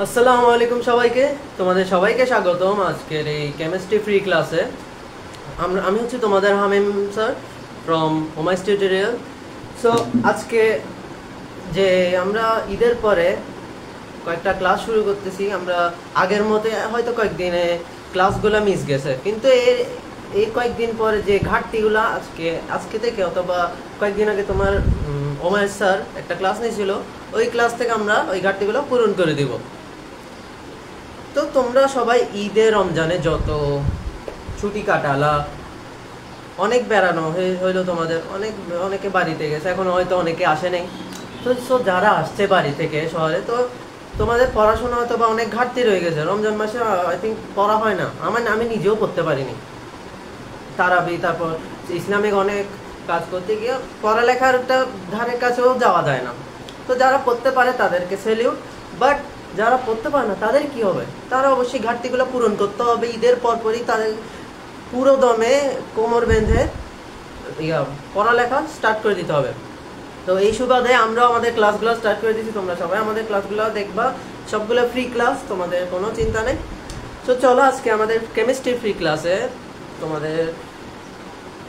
আসসালামু আলাইকুম সবাইকে, তোমাদের সবাইকে স্বাগতম আজকের এই কেমিস্ট্রি ফ্রি ক্লাসে। আমি হচ্ছে তোমাদের হামিম স্যার ফ্রম হোমাইস টিউটোরিয়াল। সো আজকে যে আমরা ঈদের পরে কয়েকটা ক্লাস শুরু করতেছি। আমরা আগের মতো হয়তো কয়েকদিনে ক্লাসগুলো মিস গেছে, কিন্তু এই কয়েকদিন পরে যে ঘাটতিগুলো আজকে থেকে অথবা কয়েকদিন আগে তোমার ওমাইস স্যার একটা ক্লাস নিয়েছিল, ওই ক্লাস থেকে আমরা ওই ঘাটতিগুলো পূরণ করে দিব। তো তোমরা সবাই ঈদে রমজানে যত ছুটি কাটালা, অনেক বেড়ানো হইলো তোমাদের, অনেকে বাড়িতে গেছে, এখন হয়তো অনেকে আসে নাই। তো যারা আসছে বাড়ি থেকে শহরে, তো তোমাদের পড়াশোনা হয়তো বা অনেক ঘাটতি রয়ে গেছে। রমজান মাসে আই থিঙ্ক পড়া হয় না, আমি নিজেও পড়তে পারিনি। তারাবি, তারপর ইসলামিক অনেক কাজ করতে গিয়ে পড়ালেখারটা ধারে কাছেও যাওয়া যায় না। তো যারা পড়তে পারে তাদেরকে সেলিউট, বাট যারা পড়তে পারে না তাদের কি হবে? তারা অবশ্যই ঘাটতিগুলো পূরণ করতে হবে। ঈদের পরপরই তাদের পুরো দমে কোমর বেঁধে পড়ালেখা স্টার্ট করে দিতে হবে। তো এই সুবাদে আমরাও আমাদের ক্লাসগুলো স্টার্ট করে দিচ্ছি। তোমরা সবাই আমাদের ক্লাসগুলো দেখবা, সবগুলো ফ্রি ক্লাস, তোমাদের কোনো চিন্তা নেই। তো চলো আজকে আমাদের কেমিস্ট্রি ফ্রি ক্লাসে তোমাদের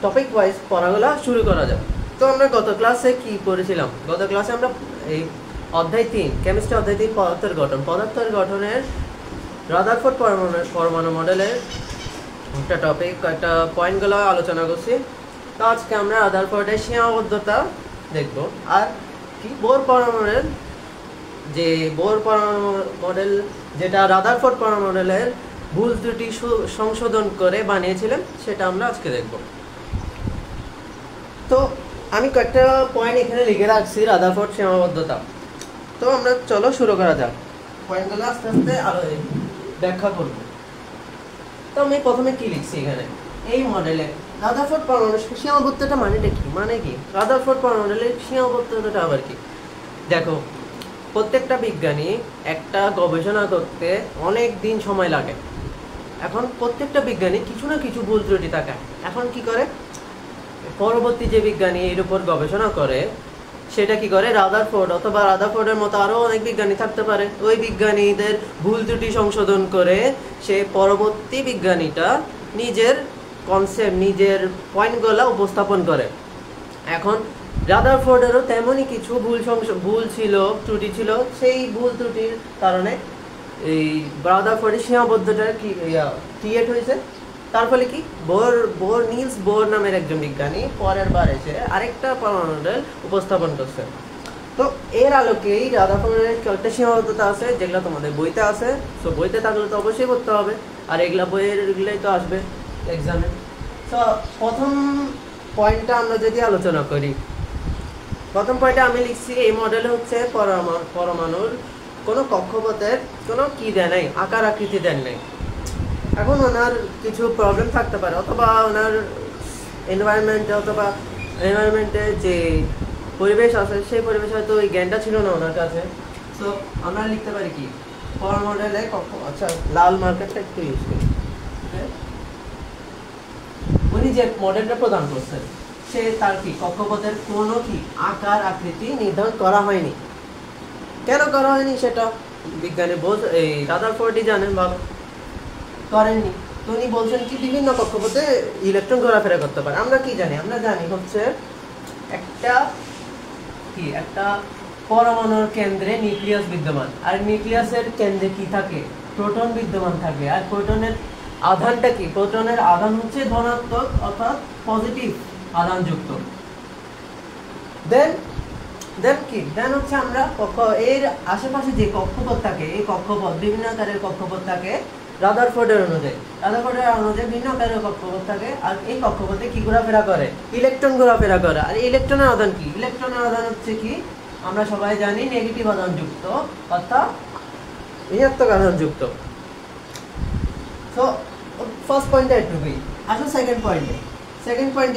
টপিক ওয়াইজ পড়াগুলো শুরু করা যাক। তো আমরা গত ক্লাসে কি পড়েছিলাম? গত ক্লাসে আমরা এই অধ্যায় 3 কেমিস্ট্রি অধ্যায় 3 পদার্থের গঠনের রাদারফোর্ড পরমাণু মডেলের একটা টপিক, একটা পয়েন্টগুলো আলোচনা করছি। তো আজকে আমরা রাদারফোর্ডের সীমাবদ্ধতা দেখব, আর কি বোর পরমাণুর যে বোর পরমাণু মডেল, যেটা রাদারফোর্ড পরমাণু মডেলের ভুল ত্রুটি সংশোধন করে বানিয়েছিলেন, সেটা আমরা আজকে দেখব। তো আমি কয়েকটা পয়েন্ট এখানে লিখে রাখছি রাদারফোর্ড সীমাবদ্ধতা। তো আমরা চলো শুরু করা যাক, পয়েন্টগুলো আস্তে আস্তে আরো ব্যাখ্যা করব। তো আমি প্রথমে কি লিখছি এখানে, এই মডেলে রাদারফোর্ড পরমাণু সীমাবদ্ধতা মানেটা কি, মানে কি রাদারফোর্ড পরমাণু মডেলের সীমাবদ্ধতাটা আবার কি? দেখো, প্রত্যেকটা বিজ্ঞানী একটা গবেষণা করতে অনেক দিন সময় লাগে। এখন প্রত্যেকটা বিজ্ঞানী কিছু না কিছু ভুল ত্রুটি থাকে। এখন কি করে পরবর্তী যে বিজ্ঞানী এর উপর গবেষণা করে, সেটা কি করে রাদারফোর্ড অথবা রাদারফোর্ডের মতো আরও অনেক বিজ্ঞানী থাকতে পারে, ওই বিজ্ঞানীদের ভুল ত্রুটি সংশোধন করে সে পরবর্তী বিজ্ঞানীটা নিজের কনসেপ্ট, নিজের পয়েন্টগুলো উপস্থাপন করে। এখন রাদারফোর্ডেরও তেমনই কিছু ভুল ছিল, ত্রুটি ছিল। সেই ভুল ত্রুটির কারণে এই রাদারফোর্ডের সীমাবদ্ধতা ক্রিয়েট হয়েছে। তার ফলে কি নিলস বোর নামের একজন বিজ্ঞানী পরের বার এসে আরেকটা পরমাণু মডেল উপস্থাপন করছে। তো এর আলোকেই রাদারফোর্ডের কয়েকটা সীমাবদ্ধতা আছে, যেগুলো তোমাদের বইতে আছে। তো বইতে থাকলে তো অবশ্যই করতে হবে, আর এগুলাই তো আসবে এক্সামে। তো প্রথম পয়েন্টটা আমরা যদি আলোচনা করি, প্রথম পয়েন্টে আমি লিখছি এই মডেলে হচ্ছে পরমাণুর কোনো কক্ষপথের কোনো কি দেয় নাই, আকার আকৃতি দেন নাই। এখন ওনার কিছু প্রবলেম থাকতে পারে, অথবা ওনার এনভায়রনমেন্টে যে পরিবেশ আছে, সেই পরিবেশ হয়তো ওই জ্ঞানটা ছিল না ওনার কাছে। সো আমরা লিখতে পারি কি মডেলে আচ্ছা লাল মার্কেটটা একটু ইউজ করি। উনি যে মডেলটা প্রদান করছেন, সে তার কি কক্ষপথের কোনো কি আকার আকৃতি নির্ধারণ করা হয়নি। কেন করা হয়নি সেটা বিজ্ঞানী এই রাদারফোর্ডই জানেন বা করেননি। তো উনি বলছেন কি বিভিন্ন কক্ষপথে ইলেকট্রন ঘোরাফেরা করতে পারে। আমরা কি জানি? আমরা জানি হচ্ছে একটা পরমাণুর কেন্দ্রে নিউক্লিয়াস বিদ্যমান, আর নিউক্লিয়াসের কেন্দ্রে কি থাকে? প্রোটন বিদ্যমান থাকে। আর প্রোটনের আধানটা কি? প্রোটনের আধান হচ্ছে ধনাত্মক অর্থাৎ পজিটিভ আধানযুক্ত। দেন হচ্ছে আমরা এর আশেপাশে যে কক্ষপথ থাকে, এই কক্ষপথ বিভিন্ন আকারের কক্ষপথ থাকে রাদারফোর্ডের অনুযায়ী বিভিন্ন আকারের কক্ষপথ থাকে। আর এই কক্ষপথে কি ঘোরাফেরা করে? ইলেকট্রন ঘোরাফেরা করে। আর ইলেকট্রনের আধান কি? ইলেকট্রনের আধান হচ্ছে কি আমরা সবাই জানি নেগেটিভ আধানযুক্ত, অর্থাৎ ঋণাত্মক আধানযুক্ত। তো ফার্স্ট পয়েন্টে এটুকুই। আসলে সেকেন্ড পয়েন্টে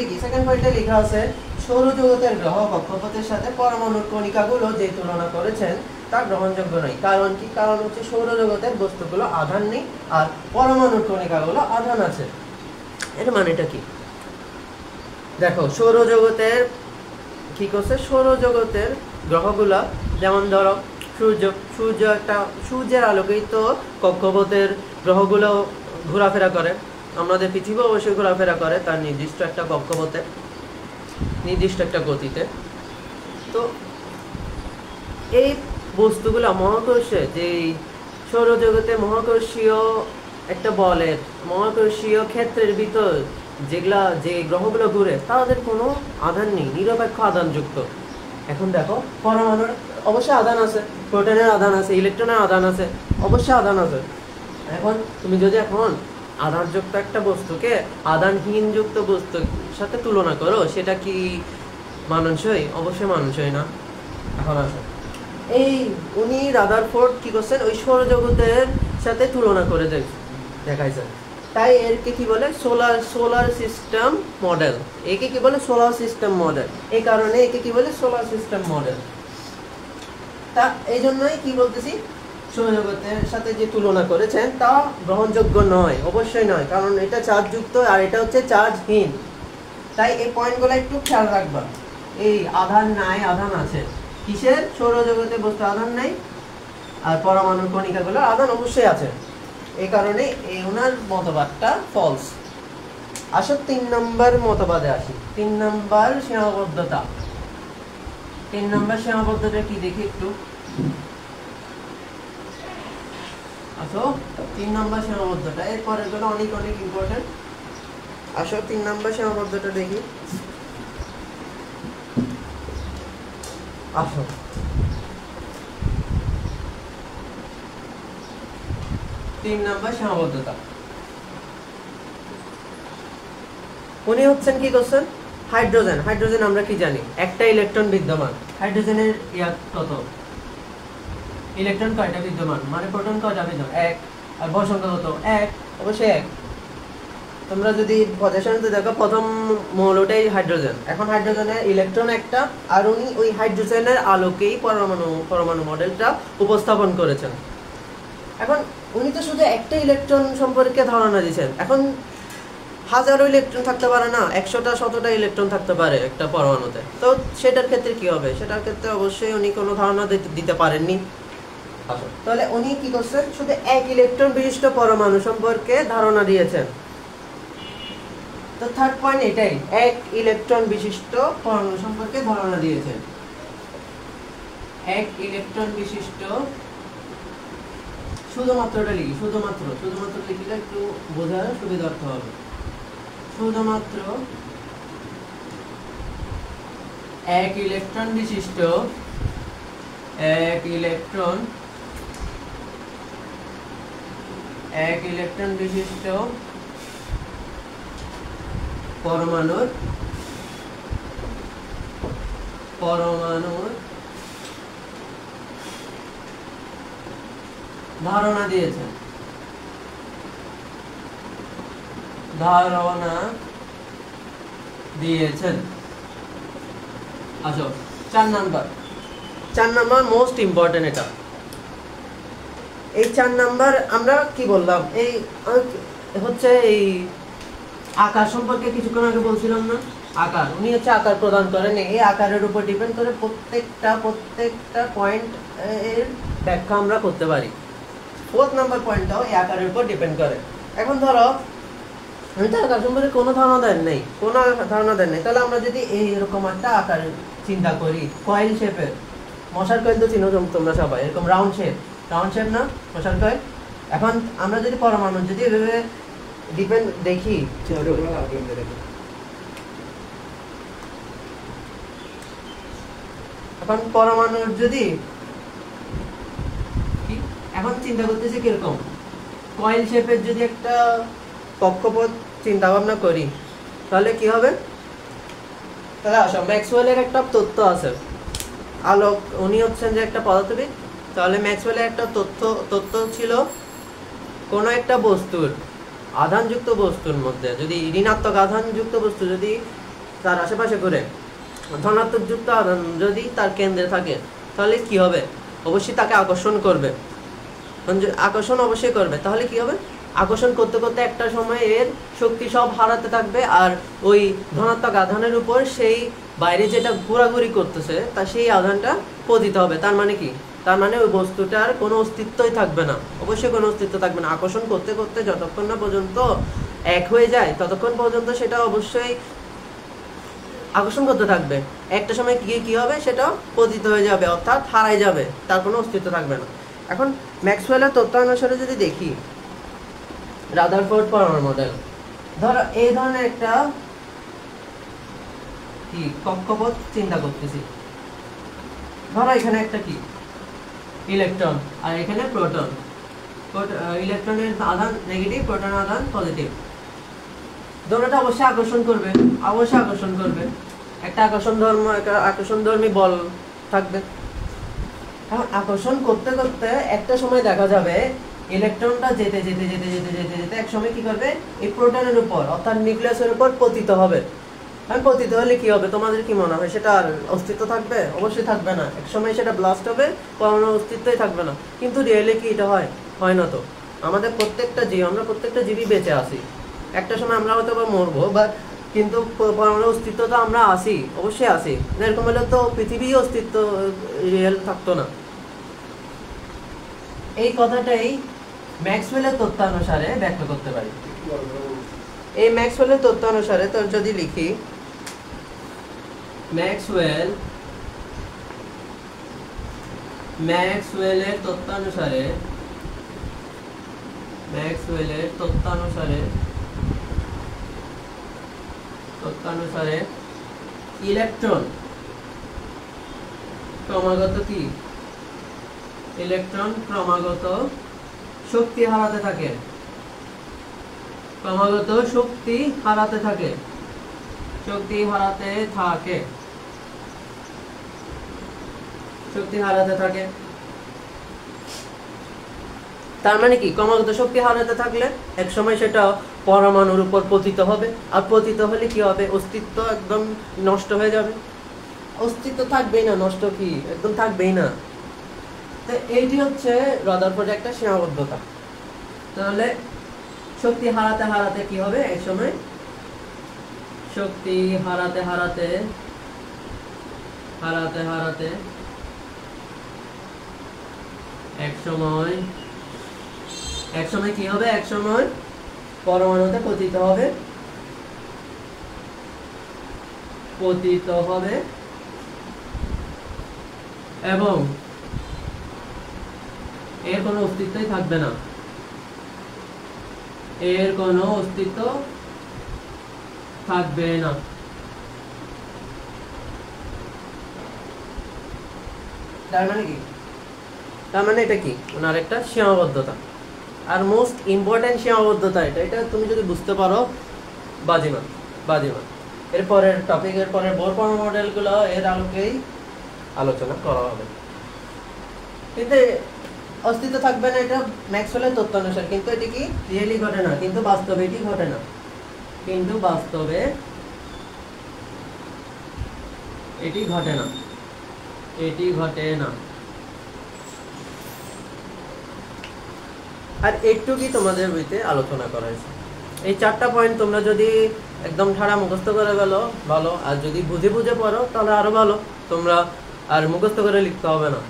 কি? সেকেন্ড পয়েন্টে লেখা আছে সৌরজগতের গ্রহ কক্ষপথের সাথে পরমাণুর কণিকাগুলো যে তুলনা করেছেন তা গ্রহণযোগ্য নয়। কারণ কি? কারণ হচ্ছে সৌরজগতের বস্তুগুলো আধান নেই, আর পরমাণুর কণিকাগুলো আধান আছে। এর মানেটা কি? দেখো, সৌরজগতের কি করছে? সৌরজগতের গ্রহগুলা, যেমন ধরো সূর্যের আলোকেই তো কক্ষপথের গ্রহগুলো ঘোরাফেরা করে, আমাদের পৃথিবী অবশ্যই ঘোরাফেরা করে তার নির্দিষ্ট একটা কক্ষপথে, নির্দিষ্ট একটা গতিতে। তো এই বস্তুগুলো মহাকর্ষে, যে সৌরজগতে মহাকর্ষীয় একটা বলের, মহাকর্ষীয় ক্ষেত্রের ভিতর যে গ্রহগুলো ঘুরে তাদের কোনো আধান নেই, নিরপেক্ষ আধানযুক্ত। এখন দেখো পরমাণুর অবশ্যই আধান আছে, প্রোটনের আধান আছে, ইলেকট্রনের আধান আছে, অবশ্যই আধান আছে। এখন তুমি যদি এখন আধানযুক্ত একটা বস্তুকে আধানহীন যুক্ত বস্তুর সাথে তুলনা করো, সেটা কি মানানসই? অবশ্যই মানানসই না। এখন আসো, এই উনি রাদারফোর্ড কি করছেন, ওই সৌরজগতের সাথে তুলনা করে দেখাইছেন। তাই এরকে কি বলে, সোলার সিস্টেম মডেল। একে কি বলে, সোলার সিস্টেম মডেল। এই কারণে একে কি বলে, সোলার সিস্টেম মডেল। তা এই জন্যই কি বলতেছি, সৌরজগতের সাথে যে তুলনা করেছেন তা গ্রহণযোগ্য নয়, অবশ্যই নয়, কারণ এটা চার্জযুক্ত আর এটা হচ্ছে চার্জহীন। তাই এই পয়েন্টগুলো একটু খেয়াল রাখবা। এই আধান নাই, আধান আছে। কিসের? সৌরজগতে বস্তু আধান নাই, আর পরমাণুর কণিকাগুলো আধান অবশ্যই আছে। এই কারণে এই ওনার মতবাদটা ফলস। আসো 3 নম্বর মতবাদে আসি। 3 নম্বর সীমাবদ্ধতা। 3 নম্বর সীমাবদ্ধতা কি দেখি একটু। আসো 3 নম্বর সীমাবদ্ধতা, এরপরের গুলো অনেক অনেক ইম্পর্টেন্ট। আসো 3 নম্বর সীমাবদ্ধতা দেখি। আসো 3 নম্বর সীমাবদ্ধতা। উনি হচ্ছেন কি করছেন, হাইড্রোজেন। হাইড্রোজেন আমরা কি জানি, একটা ইলেকট্রন বিদ্যমান। হাইড্রোজেনের কত, ইলেকট্রন কয়টা বিদ্যমান, মানে প্রোটন কয়টা বিদ্যমান, 1। আর ভর সংখ্যা কত, 1, অবশ্যই 1। তোমরা যদি পজিশনতে দেখো, প্রথম মৌলটাই হাইড্রোজেন। এখন হাইড্রোজেনের ইলেকট্রন একটা, আর উনি ওই হাইড্রোজেনের আলোকেই পরমাণু মডেলটা উপস্থাপন করেছেন। এখন উনি তো শুধু একটা ইলেকট্রন সম্পর্কে ধারণা দিয়েছেন। এখন হাজারো ইলেকট্রন থাকতে পারে না, 100টা 100টা ইলেকট্রন থাকতে পারে একটা পরমাণুতে। তো সেটার ক্ষেত্রে কি হবে, সেটার ক্ষেত্রে অবশ্যই উনি কোনো ধারণা দিতে পারেননি। তাহলে উনি কি করছেন, শুধু 1 ইলেকট্রন বিশিষ্ট পরমাণু সম্পর্কে ধারণা দিয়েছেন। তো থার্ড পয়েন্ট এটাই, 1 ইলেকট্রন বিশিষ্ট পরমাণু সম্পর্কে ধারণা দিয়েছেন। 1 ইলেকট্রন বিশিষ্ট, শুধুমাত্রটা লিখি, শুধুমাত্র লিখলে একটু বোঝার সুবিধার্থ হবে। শুধুমাত্র 1 ইলেকট্রন বিশিষ্ট, 1 ইলেকট্রন বিশিষ্ট পরমাণুর ধারণা দিয়েছেন। আচ্ছা 4 নাম্বার মোস্ট ইম্পর্টেন্ট। এটা এই 4 নাম্বার আমরা কি বললাম, এই হচ্ছে এই আকার সম্পর্কে কিছুক্ষণ আগে বলছিলাম না, আকার। উনি হচ্ছে আকার প্রদান করেন। এই আকারের উপর ডিপেন্ড করে প্রত্যেকটা পয়েন্ট এর ব্যাখ্যা আমরা করতে পারি। 4th নাম্বার পয়েন্টটাও এই আকারের উপর ডিপেন্ড করে। এখন ধরো আমি তো আকার সম্পর্কে কোনো ধারণা দেন নাই, তাহলে আমরা যদি এইরকম একটা আকার চিন্তা করি, কয়েল শেপের, মশার কয়েল তো চিনো তোমরা সবাই, এরকম রাউন্ড শেপ না মশার কয়েল। এখন আমরা যদি পরমাণু যদি এভাবে ডিপেন্ড দেখি, এখন পরমাণুর যদি এখন চিন্তা করতেছি কিরকম, কয়েল শেপের যদি একটা কক্ষপথ চিন্তা ভাবনা করি, তাহলে কি হবে। তাহলে আসো, ম্যাক্সওয়েলের একটা তত্ত্ব আছে, আলোক, উনি হচ্ছেন যে একটা পদার্থবিদ। তাহলে ম্যাক্সওয়েলের একটা তত্ত্ব ছিল, কোনো একটা বস্তুর আধানযুক্ত বস্তুর মধ্যে যদি ঋণাত্মক আধানযুক্ত বস্তু যদি তার আশেপাশে ঘুরে, ধনাত্মক যুক্ত আধান যদি তার কেন্দ্রে থাকে, তাহলে কি হবে, অবশ্যই তাকে আকর্ষণ করবে, অবশ্যই করবে। তাহলে কি হবে, আকর্ষণ করতে করতে একটা সময় এর শক্তি সব হারাতে থাকবে, আর ওই ধনাত্মক আধানের উপর সেই বাইরে যেটা ঘোরাঘুরি করতেছে তা সেই আধানটা পতিত হবে। তার মানে কি, তার মানে ওই বস্তুটার কোনো অস্তিত্বই থাকবে না, অবশ্যই কোনো অস্তিত্ব থাকবে না। আকর্ষণ করতে করতে যতক্ষণ না পর্যন্ত এক হয়ে যায় ততক্ষণ পর্যন্ত সেটা অবশ্যই আকর্ষণ করতে থাকবে। একটা সময় গিয়ে কি হবে, সেটা পতিত হয়ে যাবে, অর্থাৎ হারাই যাবে, তার কোনো অস্তিত্ব থাকবে না। এখন ম্যাক্সওয়েলের তত্ত্ব অনুসারে যদি দেখি রাদারফোর্ড পরমাণু মডেল, ধরো এই ধরনের একটা কি কক্ষপথ চিন্তা করতেছি। ধরো এখানে একটা কি ইলেকট্রন আর এখানে প্রোটন। ইলেকট্রনের আধান নেগেটিভ, প্রোটনের আধান পজিটিভ। দুটোটা অবশ্যই আকর্ষণ করবে, অবশ্যই আকর্ষণ করবে। একটা আকর্ষণধর্মী বল থাকবে। এখন আকর্ষণ করতে করতে একটা সময় দেখা যাবে ইলেকট্রনটা যেতে যেতে যেতে যেতে যেতে যেতে এক সময় কি করবে, এই প্রোটনের উপর অর্থাৎ নিউক্লিয়াসের উপর পতিত হবে। আর পতিত হলে কি হবে তোমাদের কি মনে হয়, সেটা আর অস্তিত্ব থাকবে? অবশ্যই থাকবে না। এক সময় সেটা ব্লাস্ট হবে, কোনো অস্তিত্বই থাকবে না। কিন্তু রিয়েলি কি এটা হয়? হয় না তো। আমাদের আমরা প্রত্যেকটা জীবী বেঁচে আছি। একটা সময় আমরা হয়তো বা মরবো, বা কিন্তু পরমাণু অস্তিত্ব তো আমরা আছি, অবশ্যই আছি। এরকম হলে তো পৃথিবীর অস্তিত্ব রিয়েল থাকতো না। এই কথাটাই ম্যাক্সওয়েলের তত্ত্বানুসারে ব্যাখ্যা করতে পারি। এই ম্যাক্সওয়েলের তত্ত্বানুসারে তোর যদি লিখি, ম্যাক্সওয়েলের তত্ত্বানুসারে ইলেকট্রন ক্রমাগত শক্তি হারাতে থাকে, তার মানে কি, ক্রমাগত শক্তি হারাতে থাকলে এক সময় সেটা পরমাণুর উপর পতিত হবে। আর পতিত হলে কি হবে, অস্তিত্ব একদম নষ্ট হয়ে যাবে। অস্তিত্ব থাকবেই না, নষ্ট কি একদম থাকবেই না। তো এইটি হচ্ছে রাদারফোর্ডের একটা সীমাবদ্ধতা। তাহলে শক্তি হারাতে হারাতে কি হবে, এক সময় শক্তি হারাতে হারাতে এক সময় কি হবে, এক সময় পরমাণুতে পতিত হবে এবং এর কোনো অস্তিত্বই থাকবে না, তার মানে এটা কি ওনার একটা সীমাবদ্ধতা। আর মোস্ট ইম্পর্টেন্ট সীমাবদ্ধতা এটা তুমি যদি বুঝতে পারো, বাজিমাত। এরপরের টপিকের পরের বোর পরমাণু মডেলগুলো এর আলোকেই আলোচনা করা হবে। কিন্তু অস্তিত্ব থাকবে না, এটা ম্যাক্সওয়েলের তত্ত্বানুসারে। কিন্তু এটি কি রিয়েলি ঘটে না, কিন্তু বাস্তবে এটি ঘটে না, এটি ঘটে না। আর এইটুকুই তোমাদের বইতে আলোচনা করা হয়েছে। এই 4টা পয়েন্ট তোমরা যদি একদম ঠাড়া মুখস্থ করে গেলো ভালো, আর যদি বুঝে পড়ো তাহলে আরো ভালো। তোমরা আর মুখস্থ করে লিখতে হবে না,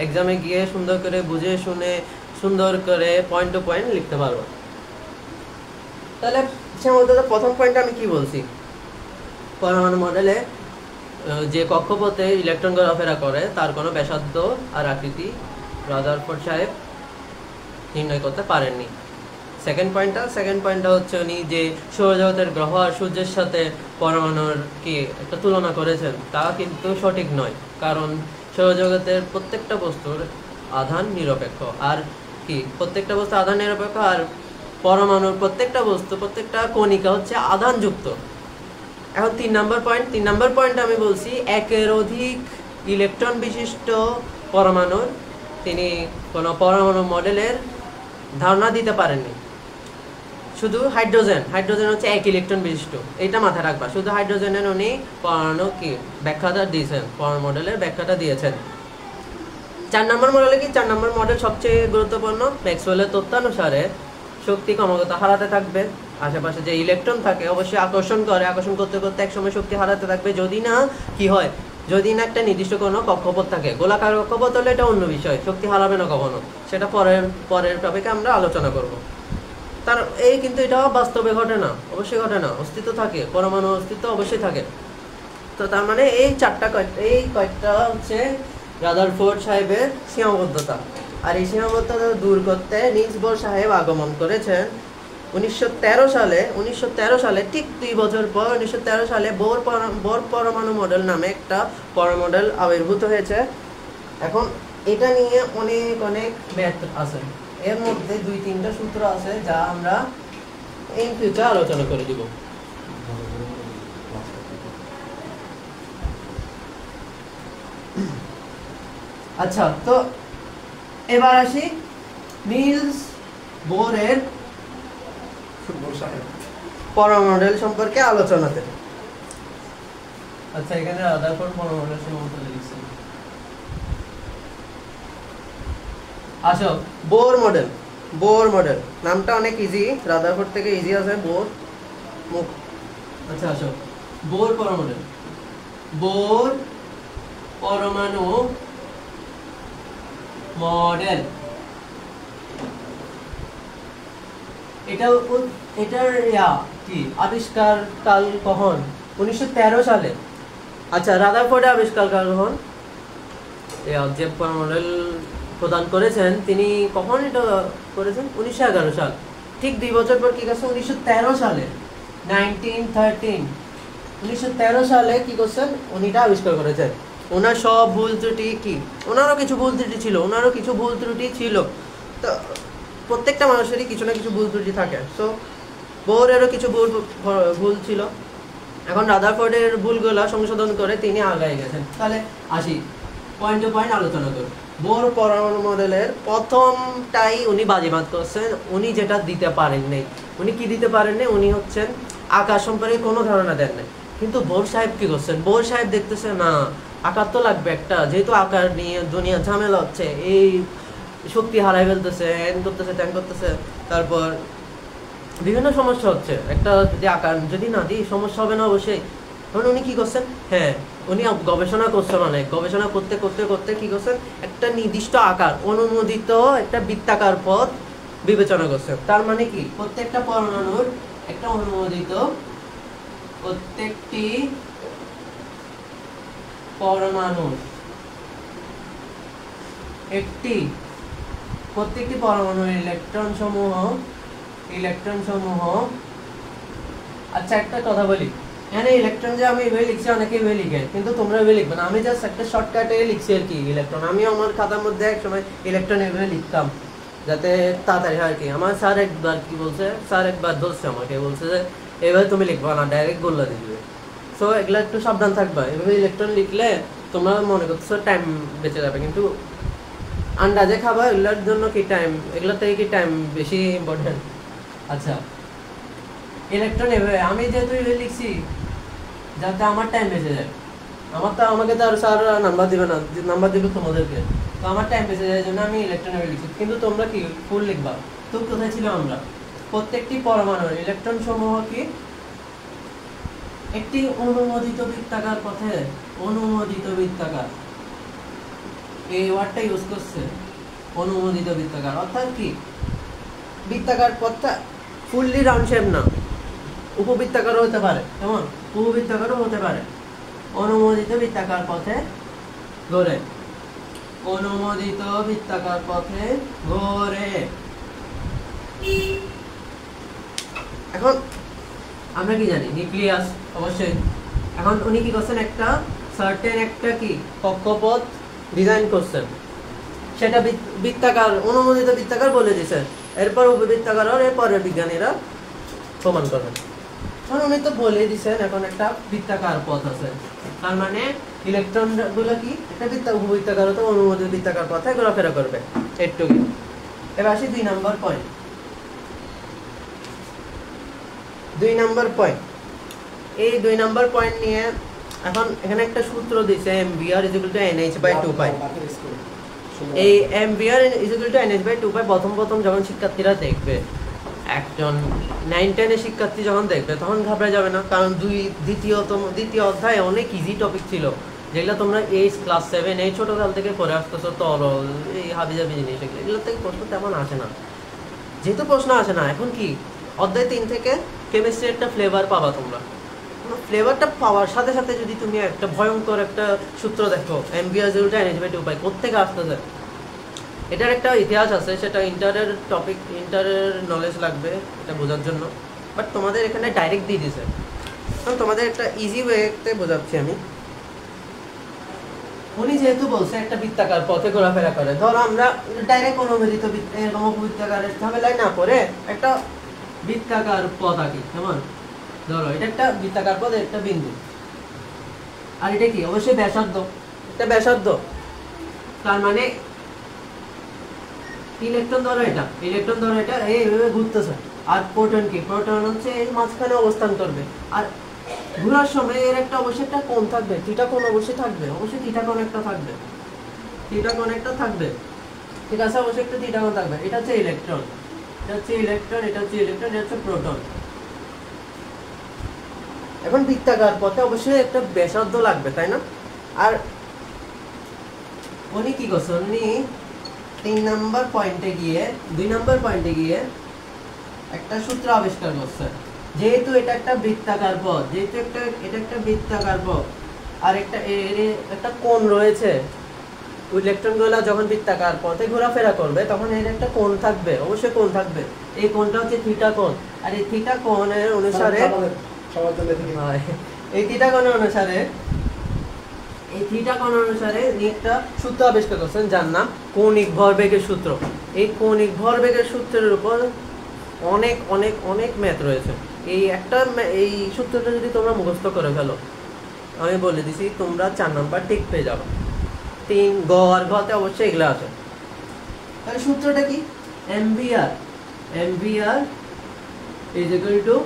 এক্সামে গিয়ে সুন্দর করে বুঝে শুনে সুন্দর করে পয়েন্ট টু পয়েন্ট লিখতে পারবো। তাহলে সীমাবদ্ধতার প্রথম পয়েন্টে আমি কি বলছি, পরমাণু মডেলে যে কক্ষপথে ইলেকট্রন ঘোরাফেরা করে তার কোনো ব্যাসার্ধ আর আকৃতি রাদারফোর্ড সাহেব নির্ণয় করতে পারেননি। সেকেন্ড পয়েন্টটা হচ্ছে উনি যে সৌরজগতের গ্রহ আর সূর্যের সাথে পরমাণুর কি একটা তুলনা করেছেন, তা কিন্তু সঠিক নয়। কারণ সৌরজগতের প্রত্যেকটা বস্তুর আধান নিরপেক্ষ, আর পরমাণুর প্রত্যেকটা কণিকা হচ্ছে আধানযুক্ত। এখন 3 নম্বর পয়েন্ট আমি বলছি, একের অধিক ইলেকট্রন বিশিষ্ট পরমাণুর তিনি কোনো পরমাণু মডেলের ধারণা দিতে পারেননি। শুধু হাইড্রোজেন হচ্ছে 1 ইলেকট্রন বিশিষ্ট, এটা মাথায় রাখবা। শুধু হাইড্রোজেনের উনি পরমাণু কি ব্যাখ্যাটা দিয়েছেন, পরমাণু মডেলের ব্যাখ্যাটা দিয়েছেন। 4 নম্বর মডেল সবচেয়ে গুরুত্বপূর্ণ। ম্যাক্সওয়েলের তত্ত্বানুসারে শক্তি ক্রমাগত হারাতে থাকবে, আশেপাশে যে ইলেকট্রন থাকে অবশ্যই আকর্ষণ করতে করতে এক সময় শক্তি হারাতে থাকবে। যদি না কি হয়, যদি না একটা নির্দিষ্ট কোনো কক্ষপথ থাকে। গোলাকার কক্ষপথ হলে এটা অন্য বিষয়, শক্তি হারাবে না কখনো, সেটা পরের পরের টপিকে আমরা আলোচনা করব। তার এই কিন্তু এটা বাস্তবে ঘটে না, অবশ্যই ঘটে না, অস্তিত্ব থাকে, পরমাণু অস্তিত্ব অবশ্যই থাকে। তো তার মানে এই কয়েকটা হচ্ছে রাদারফোর্ড সাহেবের সীমাবদ্ধতা। আর এই সীমাবদ্ধতা দূর করতে নিলস বোর সাহেব আগমন করেছেন 1913 সালে, ঠিক 2 বছর পর 1913 সালে বোর পরমাণু মডেল নামে একটা পরমাণু মডেল আবির্ভূত হয়েছে। এখন এটা নিয়ে অনেক অনেক ম্যাথ আছে, এর মধ্যে 2-3টা সূত্র আছে যা আমরা ইন ফিউচার আলোচনা করে দিব। আচ্ছা, তো এবার আসি নিলস বোরের পরমাণু মডেল সম্পর্কে আলোচনাতে। আচ্ছা, এখানে রাদারফোর্ড পরমাণু মডেল সম্পর্কে লিখছি। আসো, বোর মডেল নামটা অনেক ইজি, রাদারফোর্ড থেকে ইজি আছে বোর। আচ্ছা, আসো বোর পরমাণু মডেল। এটার কি আবিষ্কার কাল কখন? 1913 সালে। আচ্ছা, রাদারফোর্ডের আবিষ্কার কাল কখন? যে মডেল প্রদান করেছেন তিনি কখন এটা করেছেন? 1911 সাল। ঠিক 2 বছর পর কি করছে? 1913 সালে 1913 সালে কি করছেন? উনি এটা আবিষ্কার করেছেন। ওনার সব ভুল ত্রুটি কি? ওনারও কিছু ভুল ত্রুটি ছিল। তো প্রত্যেকটা মানুষেরই কিছু না কিছু ভুল ত্রুটি থাকে। সো বোরেরও কিছু ভুল ছিল। এখন রাদারফোর্ডের ভুলগুলো সংশোধন করে তিনি আগায় গেছেন। তাহলে আসি পয়েন্ট টু পয়েন্ট আলোচনা করি। বোর পরমাণু মডেলের প্রথমটাই উনি বাজিমাত করছেন। উনি যেটা দিতে পারেন নাই, উনি কি দিতে পারেন নাই? উনি হচ্ছেন আকাশ সম্পর্কে কোনো ধারণা দেন নাই। কিন্তু বোর সাহেব কি করছেন? বোর সাহেব দেখতেছে না, আকার তো লাগবে একটা, যেহেতু আকার নিয়ে দুনিয়া ঝামেলা হচ্ছে, এই শক্তি হারাই ফেলতেছে, ত্যান করতেছে, তারপর বিভিন্ন সমস্যা হচ্ছে। একটা যদি আকার যদি না দিই সমস্যা হবে না অবশ্যই। তখন উনি কি করছেন? হ্যাঁ, উনি গবেষণা করছেন, অনেক গবেষণা করতে করতে করতে কি করছেন? একটা নির্দিষ্ট আকার অনুমোদিত একটা বৃত্তাকার পথ বিবেচনা করছেন। তার মানে কি? প্রত্যেকটা পরমাণুর একটা অনুমোদিত, প্রত্যেকটি পরমাণুর প্রত্যেকটি পরমাণুর ইলেকট্রন সমূহ। আচ্ছা, একটা কথা বলি, এখানে ইলেকট্রন যে আমি এভাবে লিখছি, অনেকে এভাবে লিখে, কিন্তু তোমরা এভাবে লিখবে না। আমি জাস্ট একটা শর্টকাটে লিখছি আর কি ইলেকট্রন। আমি আমার খাতার মধ্যে এক সময় ইলেকট্রন এভাবে লিখতাম যাতে তাড়াতাড়ি হয় আর কি। আমার স্যার একবার ধরছে আমাকে, বলছে যে এভাবে তুমি লিখবা না, ডাইরেক্ট গোল্লা দিবে। সো এগুলো একটু সাবধান থাকবা। এভাবে ইলেকট্রন লিখলে তোমরা মনে করছো টাইম বেঁচে যাবে, কিন্তু আন্দাজে খাবা। এগুলোর জন্য কি টাইম, এগুলোর থেকে কি টাইম বেশি ইম্পর্টেন্ট? আচ্ছা, ইলেকট্রন এভাবে আমি যেহেতু এভাবে লিখছি যাতে আমার টাইম বেঁচে যায়। আমাকে তো আর স্যার নাম্বার দিবে না, নাম্বার দিবে তোমাদেরকে। তো আমার টাইম বেঁচে যায় জন্য আমি ইলেকট্রন এভাবে লিখছি। কিন্তু তোমরা কি ফুল লিখবা। তো কোথায় ছিল আমরা? প্রত্যেকটি পরমাণুর ইলেকট্রন সমূহ কি একটি অনুমোদিত বৃত্তাকার পথে, এই ওয়ার্ডটা ইউজ করছে, অনুমোদিত বৃত্তাকার। অর্থাৎ কি? বৃত্তাকার পথটা ফুললি রাউন্ড শেপ না, উপবৃত্তাকারও হতে পারে, কেমন? উপবৃত্তাকারও হতে পারে। অনুমোদিত বৃত্তাকার পথে ঘোরে, এখন আমরা কি জানি? নিউক্লিয়াস অবশ্যই। এখন উনি কি করছেন? একটা সার্টেন একটা কি কক্ষপথ ডিজাইন করছেন, সেটা বৃত্তাকার, অনুমোদিত বৃত্তাকার বলে দিয়েছেন। এরপর উপবৃত্তাকার আর এরপরের বিজ্ঞানীরা প্রমাণ করবেন। এখন উনি তো বলে দিয়েছেন এখন একটা বৃত্তাকার পথ আছে, তার মানে ইলেকট্রন গুলো কি একটা উপবৃত্তাকার হতে অনুমোদিত বৃত্তাকার পথে ঘোরাফেরা করবে। এটুকু। এবার আসি 2 নম্বর পয়েন্ট। এই 2 নম্বর পয়েন্ট নিয়ে এখন এখানে একটা সূত্র দিয়েছে, mvr = nh/2π। এই mvr = nh/2π প্রথম যখন শিক্ষার্থীরা দেখবে, একজন 9-10 এর শিক্ষার্থী যখন দেখবে তখন ঘাবড়ে যাবে না, কারণ দ্বিতীয় অধ্যায়ে অনেক ইজি টপিক ছিল। যেগুলো তোমরা এই ক্লাস 7 এই ছোটকাল থেকে পড়ে আসতেছো, তরল এই হাবিজাবি জিনিস, এগুলো থেকে প্রশ্ন তেমন আসে না। যেহেতু প্রশ্ন আসে না, এখন কি অধ্যায় 3 থেকে কেমিস্ট্রির একটা ফ্লেভার পাবা তোমরা। ফ্লেভারটা পাওয়ার সাথে সাথে যদি তুমি একটা ভয়ঙ্কর একটা সূত্র দেখো, mv/2 পাই কোত্থেকে আসতেছে, এটার একটা ইতিহাস আছে, সেটা ইন্টারের টপিক, ইন্টারের নলেজ লাগবে এটা বোঝার জন্য, বাট তোমাদের এখানে ডাইরেক্ট দিয়ে দিছে। তোমাদের একটা ইজি ওয়েতে বোঝাচ্ছি আমি। উনি যেহেতু বলছে একটা বৃত্তাকার পথে ঘোরাফেরা করে, ধরো আমরা ডাইরেক্ট অনুমোদিত এরকম বৃত্তাকারের ঝামেলায় না পড়ে একটা বৃত্তাকার পথ আঁকি। কেমন? ধরো এটা একটা বৃত্তাকার পথ, একটা বিন্দু, আর এটা কি অবশ্যই ব্যাসার্ধ, এটা ব্যাসার্ধ, তার মানে ইলেকট্রন ধরো এটা, ইলেকট্রন ধরো এটা এইভাবে ঘুরতেছে, আর প্রোটন কি, প্রোটন হচ্ছে এর মাঝখানে অবস্থান করবে, আর ঘোরার সময় এর একটা অবশ্যই একটা কোণ থাকবে, থিটা কোণ অবশ্যই থাকবে, অবশ্যই থিটা কোণ একটা থাকবে, থিটা কোণ একটা থাকবে, ঠিক আছে, অবশ্যই একটা থিটা কোণ থাকবে। এটা হচ্ছে ইলেকট্রন, এটা হচ্ছে ইলেকট্রন, এটা হচ্ছে ইলেকট্রন, এটা হচ্ছে প্রোটন। এখন বৃত্তাকার পথে অবশ্যই একটা ব্যাসার্ধ লাগবে, তাই না? আর উনি কি করছে, উনি 3 নম্বর পয়েন্টে গিয়ে 2 নম্বর পয়েন্টে গিয়ে একটা সূত্র আবিষ্কার করছে। যেহেতু এটা একটা বৃত্তাকার পথ, যেহেতু এটা একটা বৃত্তাকার পথ, আর একটা কোণ রয়েছে, ইলেকট্রনগুলো যখন বৃত্তাকার পথে ঘোরাফেরা করবে তখন এর একটা কোণ থাকবে, অবশ্যই কোণ থাকবে। এই কোণটা হচ্ছে থিটা কোণ, আর এই থিটা কোণের অনুসারে এই থিটা কোণের অনুসারে একটা সূত্র আবিষ্কার করছেন যার নাম কৌণিক ভরবেগের সূত্র। এই কৌণিক ভরবেগের সূত্রের উপর অনেক অনেক অনেক ম্যাথ রয়েছে। এই সূত্রটা যদি তোমরা মুখস্থ করে ফেলো, আমি বলে দিছি তোমরা 4 নাম্বার ঠিক পেয়ে যাবে। 3 গ আর ঘ তে অবশ্যই এগুলো আছে। তাহলে সূত্রটা কি? mvr is equal to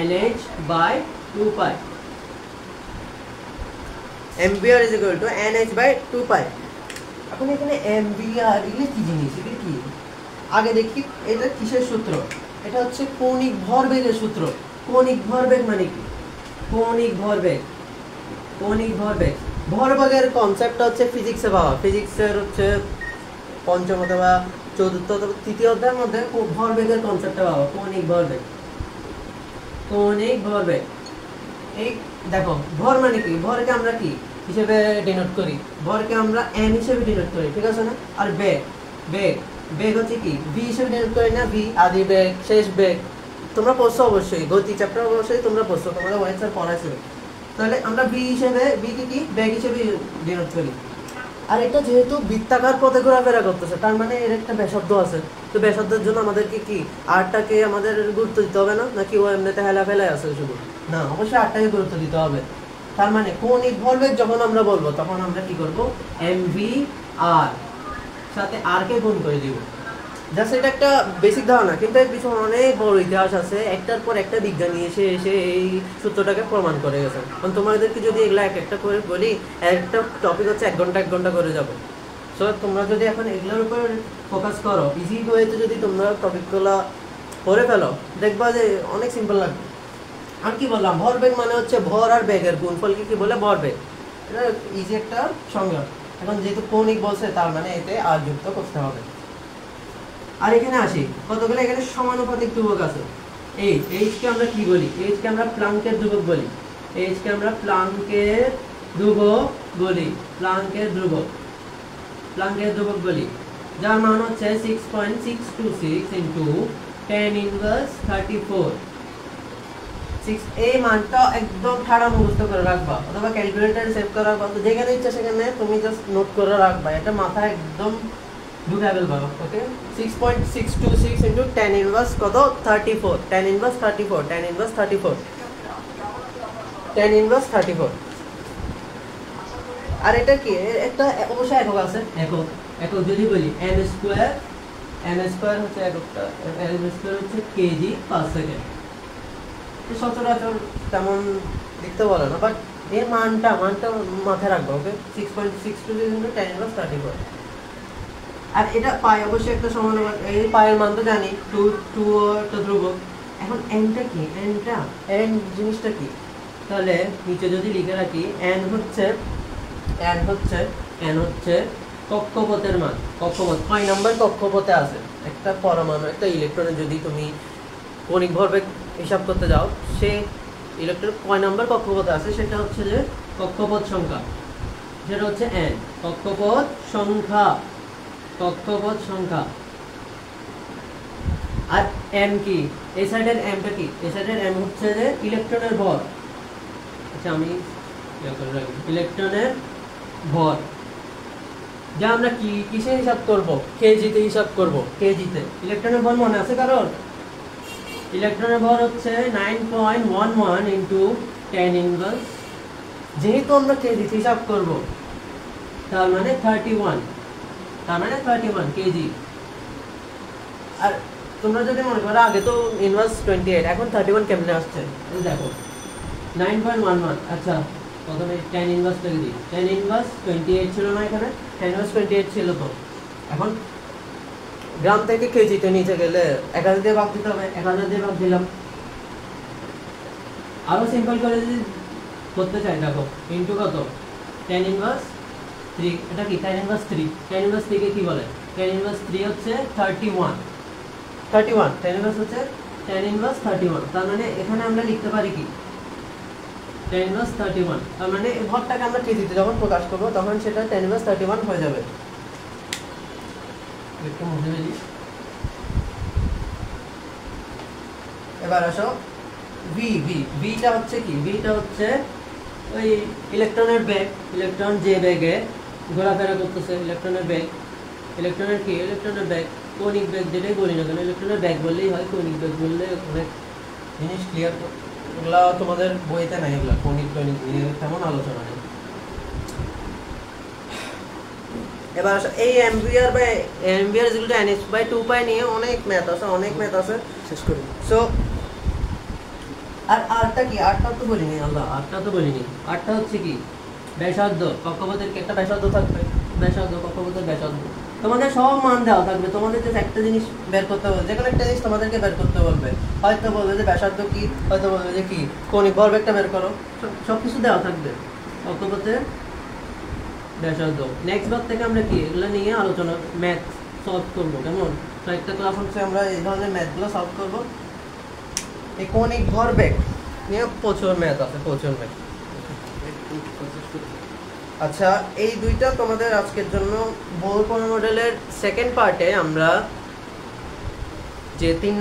nh/2 pi, mvr is equal to nh/2 pi। এখন এখানে mvr এগুলো কি জিনিস, এগুলো কি আগে দেখি। এটা কিসের সূত্র? এটা হচ্ছে কৌণিক ভরবেগের সূত্র। কৌণিক ভরবেগ মানে কি? কৌণিক ভরবেগ ভরবেগের কনসেপ্টটা হচ্ছে ফিজিক্সে পাওয়া, ফিজিক্সের হচ্ছে পঞ্চম অথবা চতুর্থ অথবা তৃতীয় অধ্যায়ের মধ্যে ভরবেগের কনসেপ্টটা পাওয়া। কৌণিক ভরবেগ এই দেখো, ভর মানে কি? ভরকে আমরা কি হিসেবে ডিনোট করি? ভরকে আমরা m হিসেবে ডিনোট করি, ঠিক আছে না? আর বেগ হচ্ছে কি v হিসেবে ডিনোট করি না? v আদি বেগ, শেষ বেগ, তোমরা পড়ছো অবশ্যই, গতি চ্যাপ্টার অবশ্যই তোমরা পড়ছো, তোমাদের ওয়াইজ স্যার পড়াইছিল। তাহলে আমরা v কে কি বেগ হিসেবে ডিনোট করি। আর এটা যেহেতু বৃত্তাকার পথে ঘোরাফেরা করতেছে, তার মানে এর একটা ব্যাসার্ধ আছে। তো ব্যাসার্ধের জন্য আমাদেরকে কি আরটাকে আমাদের গুরুত্ব দিতে হবে না? নাকি ও এমনিতে হেলাফেলাই আছে শুধু? না, অবশ্যই আরটাকে গুরুত্ব দিতে হবে। তার মানে কৌণিক ভরবেগ যখন আমরা বলবো তখন আমরা কি করব? mvr সাথে r কে গুণ করে দিব। জাস্ট এটা একটা বেসিক ধারণা, কিন্তু এর পিছনে অনেক বড় ইতিহাস আছে। একটার পর একটা বিজ্ঞানী এসে এই সূত্রটাকে প্রমাণ করে গেছে। কারণ তোমাদেরকে যদি এগুলো একটা করে বলি, একটা টপিক হচ্ছে 1 ঘন্টা করে যাবে। সো তোমরা যদি এখন এগুলোর উপর ফোকাস করো, ইজি ওয়েতে যদি তোমরা টপিকগুলো পড়ে ফেলো, দেখবা যে অনেক সিম্পল লাগবে। আর কি বললাম, ভরবেগ মানে হচ্ছে ভর আর বেগের গুণফলকে কি বলে? ভরবেগ। এটা ইজি একটা সংজ্ঞা। এখন যেহেতু কৌণিক বলছে, তার মানে এতে আর যুক্ত করতে হবে। আর এখানে আসি, কতগুলো এখানে সমানুপাতিক ধ্রুবক আছে। এইচ কে আমরা কি বলি? এইচ কে আমরা প্লাঙ্কের ধ্রুবক বলি। যার মান হচ্ছে 6.626 ইনটু 10 ইনভার্স 34। এই মানটা একদম ঠাড়া মুখস্থ করে রাখবা, অথবা ক্যালকুলেটরে সেভ করে রাখবা, তো যেখানে ইচ্ছা সেখানে তুমি জাস্ট নোট করে রাখবা। এটা মাথায় একদম ঢুকে ফেলবা। ওকে, 6.626 ইনটু 10 ইনভার্স কত? 34। 10 ইনভার্স 34। আর এটা কি? একটা অবশ্যই একক আছে। একক যদি বলি m স্কয়ার হচ্ছে এককটা, m স্কয়ার হচ্ছে কেজি পার সেকেন্ড। সচরাচর তেমন দেখতে বলে না, বাট এর মানটা মাথায় রাখবো। ওকে, 6.626 ইনটু 10 ইনভার্স 34। আর এটা পাই অবশ্যই একটা সমানুপাত। এই পায়ের মান তো জানি, 2 একটা ধ্রুবক। এখন এনটা কি? এন জিনিসটা কি? তাহলে নিচে যদি লিখে রাখি n হচ্ছে কক্ষপথের মান। কক্ষপথ কয় নাম্বার কক্ষপথে আছে একটা পরমাণু, একটা ইলেকট্রনের যদি তুমি কণিক ভরবেগ হিসাব করতে যাও, সে ইলেকট্রন কয় নাম্বার কক্ষপথে আছে সেটা হচ্ছে যে কক্ষপথ সংখ্যা, সেটা হচ্ছে n। কক্ষপথ সংখ্যা। আর m কি, এই সাইডের mটা কি, এই সাইডের m হচ্ছে যে ইলেকট্রনের ভর। আচ্ছা আমি ইলেকট্রনের ভর, যা আমরা কিসে হিসাব করব, কেজিতে হিসাব করব, কেজিতে। ইলেকট্রনের ভর মনে আছে কারণ? ইলেকট্রনের ভর হচ্ছে 9.11 ইন্টু 10 ইনভার্স, যেহেতু আমরা কেজিতে হিসাব করব তার মানে 31 কেজি। আর তোমরা যদি মনে করো আগে তো ইনভার্স 28, এখন 31 কেমনে আসছে দেখো 9.11। আচ্ছা প্রথমে 10 ইনভার্স লিখে দিই। 10 ইনভার্স 28 ছিল না এখানে, 10 ইনভার্স 28 ছিল। তো এখন গ্রাম থেকে কেজিতে নিচে গেলে 1000 দিয়ে ভাগ দিতে হবে, 1000 দিয়ে ভাগ দিলাম। আরো সিম্পল করে যদি করতে চাই দেখো ইনটু কত 10 ইনভার্স 3, এটা কি 10 ইনভার্স 3, 10 ইনভার্স 3 কে কি বলে? 10 ইনভার্স 3 হচ্ছে 31, 10 ইনভার্স হচ্ছে 10 ইনভার্স 31। তার মানে এখানে আমরা লিখতে পারি কি 10 ইনভার্স 31। তার মানে এই ভরটাকে আমরা কেজিতে যখন প্রকাশ করব তখন সেটা 10 ইনভার্স 31 হয়ে যাবে। একটু মুছে ফেলি। এবার আসো ভিটা হচ্ছে কি, ভিটা হচ্ছে ওই ইলেকট্রনের বেগ, ইলেকট্রন যে বেগে ঘোরাফেরা করতেছে, ইলেকট্রনের বেগ। ইলেকট্রনের কি, ইলেকট্রনের বেগ, কৌণিক বেগ যেটাই বলি না কেন, ইলেকট্রনের বেগ বললেই হয়, কৌণিক বেগ বললে অনেক জিনিস ক্লিয়ার। এগুলা তোমাদের বইতে নাই, এগুলা কৌণিক তেমন আলোচনা নেই। এবার আসো এই MVR by MVR equal to NH/2π নিয়ে অনেক ম্যাথ আছে, শেষ করি। সো আর আরটা কি, আরটা তো বলিনি, আরটা হচ্ছে কি ব্যাসার্ধ। কক্ষপথের কি একটা ব্যাসার্ধ থাকবে, কক্ষপথের ব্যাসার্ধ। তোমাদের সব মান দেওয়া থাকবে, তোমাদের যে একটা জিনিস বের করতে বলবে, যে কোনো একটা জিনিস তোমাদেরকে বের করতে বলবে, হয়তো বলবে যে ব্যাসার্ধ কি, হয়তো বলবে যে কি কৌণিক ভরবেগটা বের করো, সবকিছু দেওয়া থাকবে কক্ষপথের ব্যাসার্ধ। নেক্সট বার থেকে আমরা কি এগুলো নিয়ে আলোচনা ম্যাথ সলভ করবো, কেমন? তো একটা ক্লাস হচ্ছে আমরা এই ধরনের ম্যাথগুলো সলভ করবো। এই কৌণিক ভরবেগ নিয়ে প্রচুর ম্যাথ আছে, আচ্ছা এই দুইটা তোমাদের আজকের জন্য বোর মডেলের সেকেন্ড পার্টে আমরা যে 2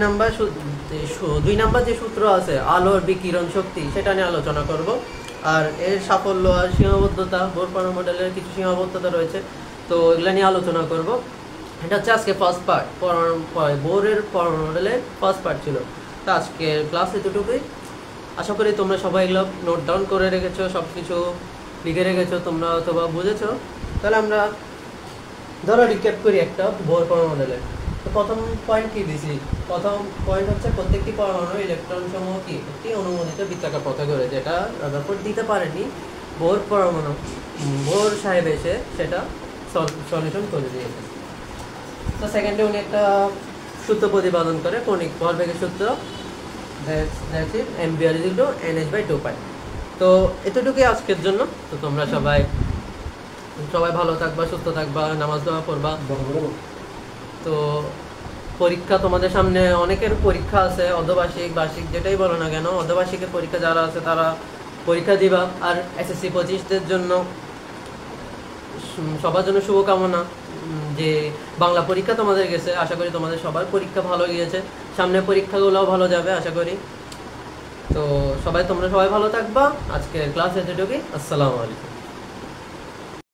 নাম্বার যে সূত্র আছে আলোর বিকিরণ শক্তি, সেটা নিয়ে আলোচনা করব। আর এর সাফল্য আর সীমাবদ্ধতা, বোর মডেলের কিছু সীমাবদ্ধতা রয়েছে, তো এগুলো নিয়ে আলোচনা করব। এটা হচ্ছে আজকে ফার্স্ট পার্ট, বোরের মডেলের ফার্স্ট পার্ট ছিল। তো আজকের ক্লাস এতটুকুই। আশা করি তোমরা সবাই এগুলো নোট ডাউন করে রেখেছো, সব কিছু লিখে রেখেছো তোমরা অথবা বুঝেছো। তাহলে আমরা ধরো রিক্যাপ করি একটা বোর মডেলের। তো প্রথম পয়েন্ট কি দিছি, প্রথম পয়েন্ট হচ্ছে প্রত্যেকটি পরমাণু ইলেকট্রন সমূহ কি একটি অনুমোদিত বৃত্তাকার পথে ঘোরে, যেটা রাদারফোর্ড দিতে পারেনি, বোর সাহেব এসে সেটা সলিউশন করে দিয়েছে। তো সেকেন্ডে উনি একটা সূত্র প্রতিপাদন করে, কৌণিক ভরবেগের সূত্র, mvr = NH/2π। তো এতটুকুই আজকের জন্য। তো তোমরা সবাই ভালো থাকবা, সুস্থ থাকবা, নামাজ দোয়া পড়বা। তো পরীক্ষা তোমাদের সামনে, অনেকের পরীক্ষা আছে, অর্ধবার্ষিক বার্ষিক যেটাই বলো না কেন, অর্ধবার্ষিকের পরীক্ষা যারা আছে তারা পরীক্ষা দিবা। আর SSC 25দের জন্য সবার জন্য শুভকামনা। যে বাংলা পরীক্ষা তোমাদের গেছে, আশা করি তোমাদের সবার পরীক্ষা ভালো গিয়েছে, সামনে পরীক্ষাগুলোও ভালো যাবে আশা করি। তো তোমরা সবাই ভালো থাকবা। আজকের ক্লাস এতটুকুই। আসসালামু আলাইকুম।